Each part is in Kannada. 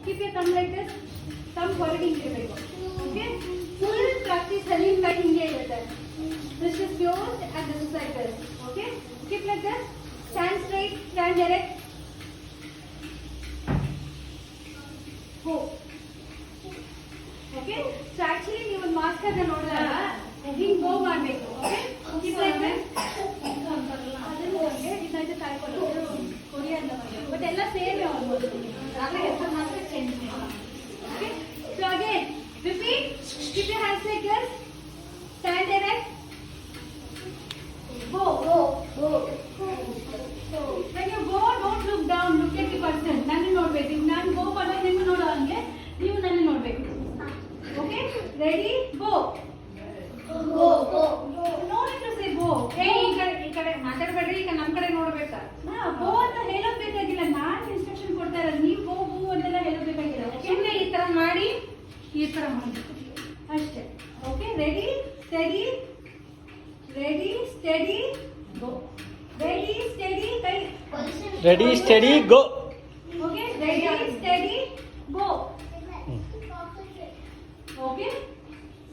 Keep your thumb like this. Thumb ಹೊರಗೆ ಇರಬೇಕು. Okay? Full practice ಅಲ್ಲಿ ಕೈ ಹಿಂಗೆ ಇರುತ್ತೆ. This is closed and this is like this. Okay? Keep like this. Stand straight, stand erect. Go. Okay? So actually ನೀವು ಮಾಸ್ಟರ್ ಅನ್ನು ನೋಡಿದಾಗ ಹಿಂಗೆ ಗೋ ಮಾಡಬೇಕು. Okay? Keep like this. ಇದನ್ನ ತಾಳ್ಕೊಳ್ಳೋದು ಕೊರಿಯನ್ ಬಟ್ ಎಲ್ಲ ಸೇಮ್ ಆಲ್ಮೋಸ್ಟ್ ಆದ್ರೆ ಹೆಸರು ಮಾತ್ರ ಚೇಂಜ್ ಮಾಡಿ. Okay? So again, repeat. Keep your hands like this. Stand erect. Go. When you go, don't look down. Look at the person. ನಾನು ನೋಡ್ಬೇಕು. ನಾನು ಗೋ ಮಾಡೋದು ನಿಮ್ಗೆ ನೋಡೋ ಹಂಗೆ ನೀವು ನನ್ನ ನೋಡ್ಬೇಕು. Okay? Ready? Go. No need to say go. Hey, ಈ ಕಡೆ ಮಾತಾಡಬೇಡ್ರಿ, ಈಗ ನಮ್ಮ ಕಡೆ ನೋಡ್ಬೇಕಾ? ಗೋ ಅಂತ ಹೇಳೋದು ಬೇಕಾಗಿಲ್ಲ. ನಾನು ಇನ್ಸ್ಟ್ರಕ್ಷನ್ ಕೊಡ್ತಾ ಇರೋದು, ನೀವು ಗೋ ಗೋ ಅಂತೆಲ್ಲ ಹೇಳೋದು ಬೇಕಾಗಿಲ್ಲ. ಸುಮ್ಮನೆ ಈ ತರ ಮಾಡಿ, ಈ ತರ ಮಾಡಿ ಅಷ್ಟೇ. Okay? Ready steady go. Ready steady ಕೈ. Ready steady go. Okay? Ready steady go. Okay?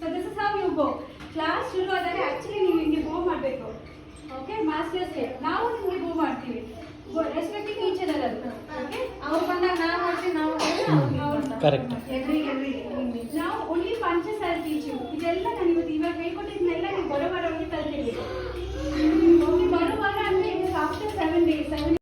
So this is how you go. Class ಶುರು ಆದಾಗ ಆಕ್ಚುಲಿ ನೀವು ಹಿಂಗೆ ಗೋ ಮಾಡಬೇಕು. ಓಕೆ? ಮಾಸ್ಟರ್ಸ್ ನಾವು ನಿಮಗೆ ಗೋ ಮಾಡ್ತೀವಿ. ರೆಸ್ಪೆಕ್ಟಿಂಗ್ ಈಚ್ ಅದರ್ ಅದು. ಓಕೆ? ಅವ್ರು ಬಂದಾಗ ನಾನು ಮಾಡ್ತೀನಿ, ನಾವು ಕರೆಕ್ಟ್. ನಾವು only punches are teach you. ಇದೆಲ್ಲ ನಾನು ಇವಾಗ ಹೇಳ್ಕೊಟ್ಟಿದ್ನೆಲ್ಲ ನೀವು ಬರೋ ವಾರ ಕಲ್ತಿದ್ದೀವಿ. ಬರೋ ವಾರ ಅಂದರೆ ಆಫ್ಟರ್ 7 days